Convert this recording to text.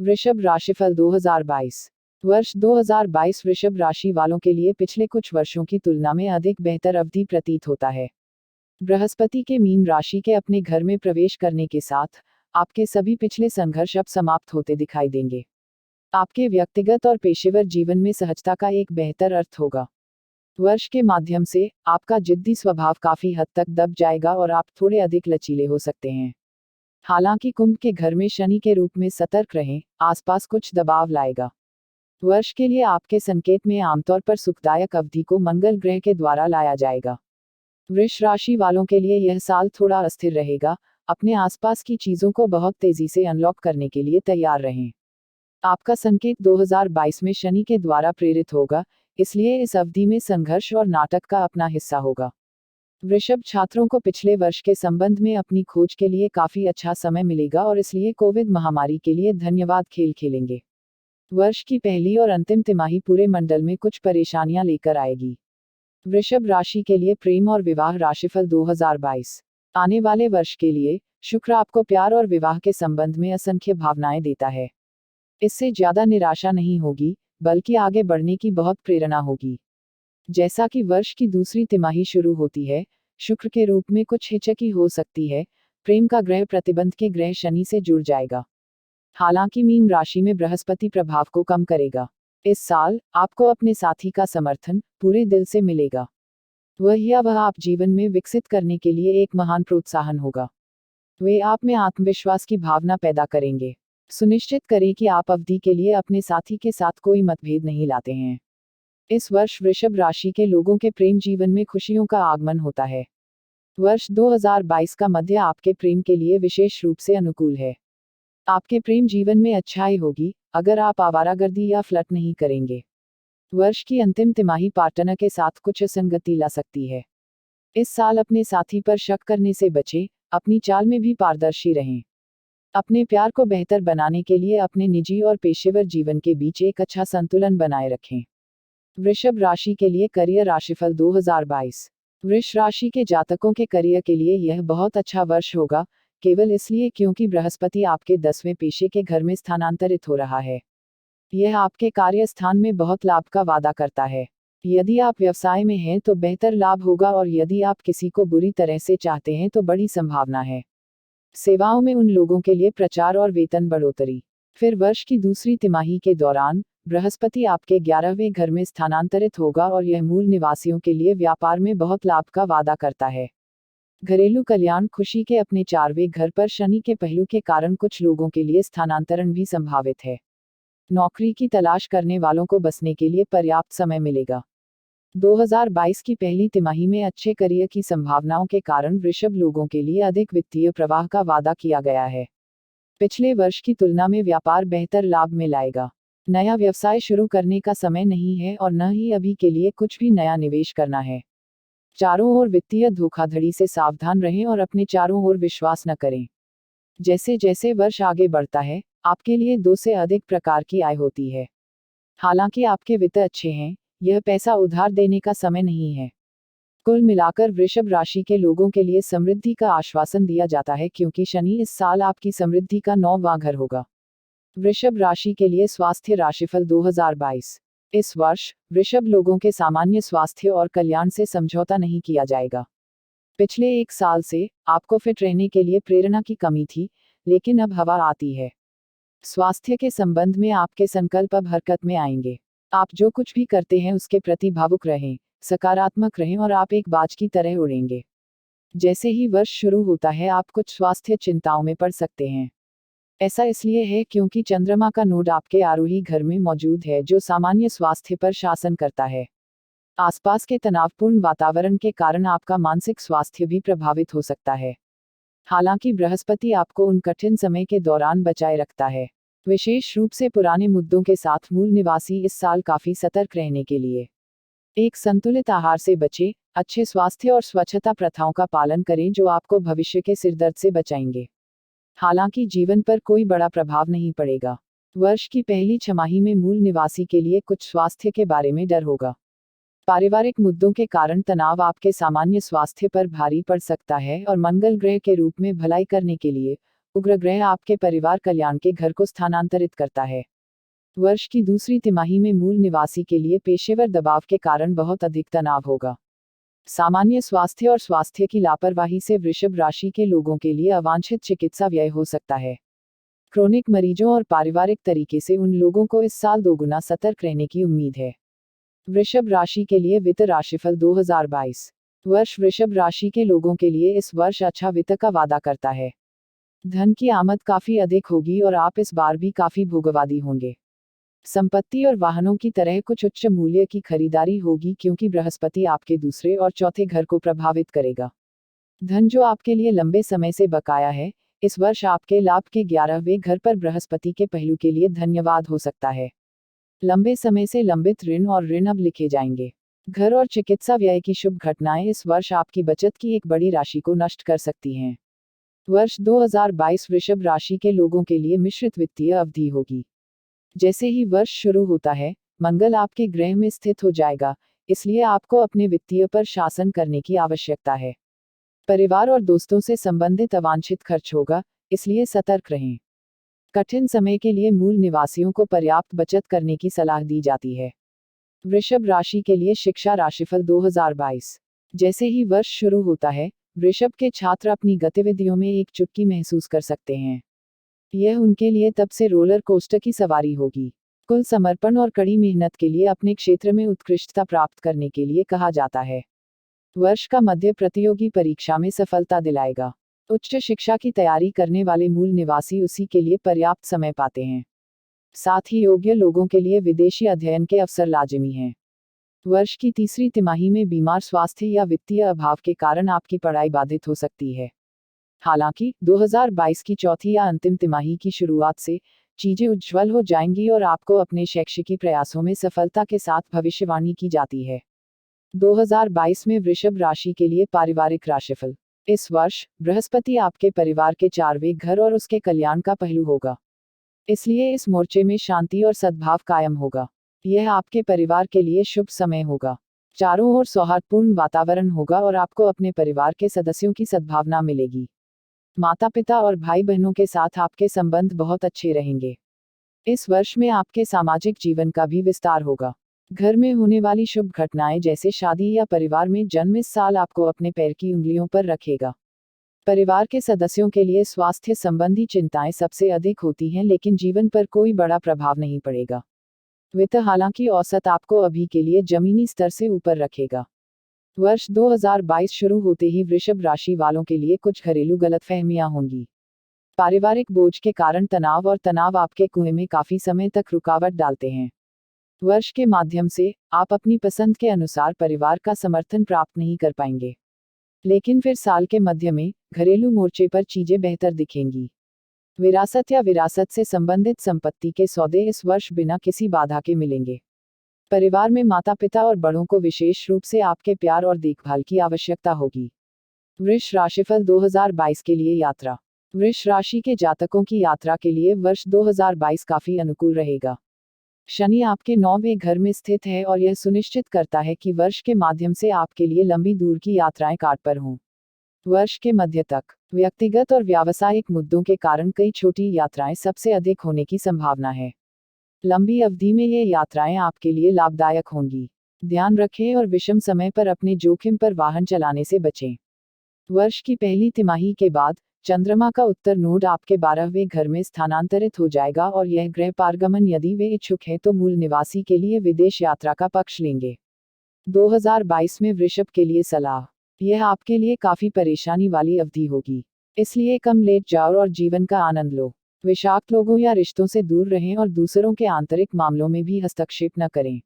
वृषभ राशिफल 2022। वर्ष 2022 वृषभ राशि वालों के लिए पिछले कुछ वर्षों की तुलना में अधिक बेहतर अवधि प्रतीत होता है। बृहस्पति के मीन राशि के अपने घर में प्रवेश करने के साथ आपके सभी पिछले संघर्ष अब समाप्त होते दिखाई देंगे। आपके व्यक्तिगत और पेशेवर जीवन में सहजता का एक बेहतर अर्थ होगा। वर्ष के माध्यम से आपका जिद्दी स्वभाव काफी हद तक दब जाएगा और आप थोड़े अधिक लचीले हो सकते हैं। हालांकि कुंभ के घर में शनि के रूप में सतर्क रहें, आसपास कुछ दबाव लाएगा। वर्ष के लिए आपके संकेत में आमतौर पर सुखदायक अवधि को मंगल ग्रह के द्वारा लाया जाएगा। वृष राशि वालों के लिए यह साल थोड़ा अस्थिर रहेगा। अपने आसपास की चीजों को बहुत तेजी से अनलॉक करने के लिए तैयार रहें। आपका संकेत 2022 में शनि के द्वारा प्रेरित होगा, इसलिए इस अवधि में संघर्ष और नाटक का अपना हिस्सा होगा। वृषभ छात्रों को पिछले वर्ष के संबंध में अपनी खोज के लिए काफी अच्छा समय मिलेगा और इसलिए कोविड महामारी के लिए धन्यवाद खेल खेलेंगे। वर्ष की पहली और अंतिम तिमाही पूरे मंडल में कुछ परेशानियां लेकर आएगी। वृषभ राशि के लिए प्रेम और विवाह राशिफल 2022। आने वाले वर्ष के लिए शुक्र आपको प्यार और विवाह के संबंध में असंख्य भावनाएं देता है। इससे ज्यादा निराशा नहीं होगी, बल्कि आगे बढ़ने की बहुत प्रेरणा होगी। जैसा कि वर्ष की दूसरी तिमाही शुरू होती है, शुक्र के रूप में कुछ हिचकी हो सकती है। प्रेम का ग्रह प्रतिबंध के ग्रह शनि से जुड़ जाएगा। हालांकि मीन राशि में बृहस्पति प्रभाव को कम करेगा। इस साल आपको अपने साथी का समर्थन पूरे दिल से मिलेगा। वह आप जीवन में विकसित करने के लिए एक महान प्रोत्साहन होगा। वे आप में आत्मविश्वास की भावना पैदा करेंगे। सुनिश्चित करें कि आप अवधि के लिए अपने साथी के साथ कोई मतभेद नहीं लाते हैं। इस वर्ष वृषभ राशि के लोगों के प्रेम जीवन में खुशियों का आगमन होता है। वर्ष 2022 का मध्य आपके प्रेम के लिए विशेष रूप से अनुकूल है। आपके प्रेम जीवन में अच्छाई होगी, अगर आप आवारागर्दी या फ्लर्ट नहीं करेंगे। वर्ष की अंतिम तिमाही पार्टनर के साथ कुछ असंगति ला सकती है। इस साल अपने साथी पर शक करने से बचें, अपनी चाल में भी पारदर्शी रहें। अपने प्यार को बेहतर बनाने के लिए अपने निजी और पेशेवर जीवन के बीच एक अच्छा संतुलन बनाए रखें। वृषभ राशि के लिए करियर राशिफल 2022। वृष राशि के जातकों के करियर के लिए यह बहुत अच्छा वर्ष होगा, केवल इसलिए क्योंकि बृहस्पति आपके 10वें पेशे के घर में स्थानांतरित हो रहा है। यह आपके कार्य स्थान में बहुत लाभ का वादा करता है। यदि आप व्यवसाय में हैं तो बेहतर लाभ होगा और यदि आप किसी को बुरी तरह से चाहते हैं तो बड़ी संभावना है। सेवाओं में उन लोगों के लिए प्रचार और वेतन बढ़ोतरी। फिर वर्ष की दूसरी तिमाही के दौरान बृहस्पति आपके 11वें घर में स्थानांतरित होगा और यह मूल निवासियों के लिए व्यापार में बहुत लाभ का वादा करता है। घरेलू कल्याण खुशी के अपने 4वें घर पर शनि के पहलू के कारण कुछ लोगों के लिए स्थानांतरण भी संभावित है। नौकरी की तलाश करने वालों को बसने के लिए पर्याप्त समय मिलेगा। 2022 की पहली तिमाही में अच्छे करियर की संभावनाओं के कारण वृषभ लोगों के लिए अधिक वित्तीय प्रवाह का वादा किया गया है। पिछले वर्ष की तुलना में व्यापार बेहतर लाभ में लाएगा। नया व्यवसाय शुरू करने का समय नहीं है और न ही अभी के लिए कुछ भी नया निवेश करना है। चारों ओर वित्तीय धोखाधड़ी से सावधान रहें और अपने चारों ओर विश्वास न करें। जैसे जैसे वर्ष आगे बढ़ता है, आपके लिए 2 से अधिक प्रकार की आय होती है। हालांकि आपके वित्त अच्छे हैं, यह पैसा उधार देने का समय नहीं है। कुल मिलाकर वृषभ राशि के लोगों के लिए समृद्धि का आश्वासन दिया जाता है क्योंकि शनि इस साल आपकी समृद्धि का 9वां घर होगा। वृषभ राशि के लिए स्वास्थ्य राशिफल 2022। इस वर्ष वृषभ लोगों के सामान्य स्वास्थ्य और कल्याण से समझौता नहीं किया जाएगा। पिछले 1 साल से आपको फिट रहने के लिए प्रेरणा की कमी थी, लेकिन अब हवा आती है। स्वास्थ्य के संबंध में आपके संकल्प अब हरकत में आएंगे। आप जो कुछ भी करते हैं उसके प्रति भावुक रहें, सकारात्मक रहें और आप एक बाज की तरह उड़ेंगे। जैसे ही वर्ष शुरू होता है आप कुछ स्वास्थ्य चिंताओं में पड़ सकते हैं। ऐसा इसलिए है क्योंकि चंद्रमा का नोड आपके आरोही घर में मौजूद है जो सामान्य स्वास्थ्य पर शासन करता है। आसपास के तनावपूर्ण वातावरण के कारण आपका मानसिक स्वास्थ्य भी प्रभावित हो सकता है। हालांकि बृहस्पति आपको उन कठिन समय के दौरान बचाए रखता है। विशेष रूप से पुराने मुद्दों के साथ मूल निवासी इस साल काफी सतर्क रहने के लिए। एक संतुलित आहार से बचें, अच्छे स्वास्थ्य और स्वच्छता प्रथाओं का पालन करें जो आपको भविष्य के सिरदर्द से बचाएंगे। हालांकि जीवन पर कोई बड़ा प्रभाव नहीं पड़ेगा। वर्ष की पहली छमाही में मूल निवासी के लिए कुछ स्वास्थ्य के बारे में डर होगा। पारिवारिक मुद्दों के कारण तनाव आपके सामान्य स्वास्थ्य पर भारी पड़ सकता है और मंगल ग्रह के रूप में भलाई करने के लिए उग्र ग्रह आपके परिवार कल्याण के घर को स्थानांतरित करता है। वर्ष की दूसरी तिमाही में मूल निवासी के लिए पेशेवर दबाव के कारण बहुत अधिक तनाव होगा। सामान्य स्वास्थ्य और स्वास्थ्य की लापरवाही से वृषभ राशि के लोगों के लिए अवांछित चिकित्सा व्यय हो सकता है। क्रोनिक मरीजों और पारिवारिक तरीके से उन लोगों को इस साल दोगुना सतर्क रहने की उम्मीद है। वृषभ राशि के लिए वित्त राशिफल 2022 वर्ष वृषभ राशि के लोगों के लिए इस वर्ष अच्छा वित्त का वादा करता है। धन की आमद काफी अधिक होगी और आप इस बार भी काफी भोगवादी होंगे। संपत्ति और वाहनों की तरह कुछ उच्च मूल्य की खरीदारी होगी क्योंकि बृहस्पति आपके दूसरे और चौथे घर को प्रभावित करेगा। धन जो आपके लिए लंबे समय से बकाया है, इस वर्ष आपके लाभ के 11वें घर पर बृहस्पति के पहलू के लिए धन्यवाद हो सकता है। लंबे समय से लंबित ऋण और ऋण अब लिखे जाएंगे। घर और चिकित्सा व्यय की शुभ घटनाएं इस वर्ष आपकी बचत की एक बड़ी राशि को नष्ट कर सकती हैं। वर्ष 2022 वृषभ राशि के लोगों के लिए मिश्रित वित्तीय अवधि होगी। जैसे ही वर्ष शुरू होता है, मंगल आपके ग्रह में स्थित हो जाएगा, इसलिए आपको अपने वित्तीय पर शासन करने की आवश्यकता है। परिवार और दोस्तों से संबंधित अवांछित खर्च होगा, इसलिए सतर्क रहें। कठिन समय के लिए मूल निवासियों को पर्याप्त बचत करने की सलाह दी जाती है। वृषभ राशि के लिए शिक्षा राशिफल 2022 जैसे ही वर्ष शुरू होता है, वृषभ के छात्र अपनी गतिविधियों में एक चुटकी महसूस कर सकते हैं। यह उनके लिए तब से रोलर कोस्टर की सवारी होगी। कुल समर्पण और कड़ी मेहनत के लिए अपने क्षेत्र में उत्कृष्टता प्राप्त करने के लिए कहा जाता है। वर्ष का मध्य प्रतियोगी परीक्षा में सफलता दिलाएगा। उच्च शिक्षा की तैयारी करने वाले मूल निवासी उसी के लिए पर्याप्त समय पाते हैं। साथ ही योग्य लोगों के लिए विदेशी अध्ययन के अवसर लाजिमी हैं। वर्ष की तीसरी तिमाही में बीमार स्वास्थ्य या वित्तीय अभाव के कारण आपकी पढ़ाई बाधित हो सकती है। हालांकि 2022 की चौथी या अंतिम तिमाही की शुरुआत से चीजें उज्ज्वल हो जाएंगी और आपको अपने शैक्षिकी प्रयासों में सफलता के साथ भविष्यवाणी की जाती है। 2022 में वृषभ राशि के लिए पारिवारिक राशिफल। इस वर्ष बृहस्पति आपके परिवार के 4वें घर और उसके कल्याण का पहलू होगा, इसलिए इस मोर्चे में शांति और सद्भाव कायम होगा। यह आपके परिवार के लिए शुभ समय होगा। चारों ओर सौहार्दपूर्ण वातावरण होगा और आपको अपने परिवार के सदस्यों की सद्भावना मिलेगी। माता पिता और भाई बहनों के साथ आपके संबंध बहुत अच्छे रहेंगे। इस वर्ष में आपके सामाजिक जीवन का भी विस्तार होगा। घर में होने वाली शुभ घटनाएं जैसे शादी या परिवार में जन्म इस साल आपको अपने पैर की उंगलियों पर रखेगा। परिवार के सदस्यों के लिए स्वास्थ्य संबंधी चिंताएं सबसे अधिक होती हैं, लेकिन जीवन पर कोई बड़ा प्रभाव नहीं पड़ेगा। वित्त हालांकि औसत आपको अभी के लिए जमीनी स्तर से ऊपर रखेगा। वर्ष 2022 शुरू होते ही वृषभ राशि वालों के लिए कुछ घरेलू गलतफहमियां होंगी। पारिवारिक बोझ के कारण तनाव आपके कुएं में काफी समय तक रुकावट डालते हैं। वर्ष के माध्यम से आप अपनी पसंद के अनुसार परिवार का समर्थन प्राप्त नहीं कर पाएंगे, लेकिन फिर साल के मध्य में घरेलू मोर्चे पर चीजें बेहतर दिखेंगी। विरासत या विरासत से संबंधित संपत्ति के सौदे इस वर्ष बिना किसी बाधा के मिलेंगे। परिवार में माता पिता और बड़ों को विशेष रूप से आपके प्यार और देखभाल की आवश्यकता होगी। वृष राशिफल 2022 के लिए यात्रा। वृष राशि के जातकों की यात्रा के लिए वर्ष 2022 काफी अनुकूल रहेगा। शनि आपके 9वें घर में स्थित है और यह सुनिश्चित करता है कि वर्ष के माध्यम से आपके लिए लंबी दूर की यात्राएं काट पर हों। वर्ष के मध्य तक व्यक्तिगत और व्यावसायिक मुद्दों के कारण कई छोटी यात्राएं सबसे अधिक होने की संभावना है। लंबी अवधि में ये यात्राएं आपके लिए लाभदायक होंगी। ध्यान रखें और विषम समय पर अपने जोखिम पर वाहन चलाने से बचें। वर्ष की पहली तिमाही के बाद चंद्रमा का उत्तर नोड आपके 12वें घर में स्थानांतरित हो जाएगा और यह ग्रह पारगमन यदि वे इच्छुक हैं तो मूल निवासी के लिए विदेश यात्रा का पक्ष लेंगे। 2022 में वृषभ के लिए सलाह। यह आपके लिए काफी परेशानी वाली अवधि होगी, इसलिए कम लेट जाओ और जीवन का आनंद लो। विषाक्त लोगों या रिश्तों से दूर रहें और दूसरों के आंतरिक मामलों में भी हस्तक्षेप न करें।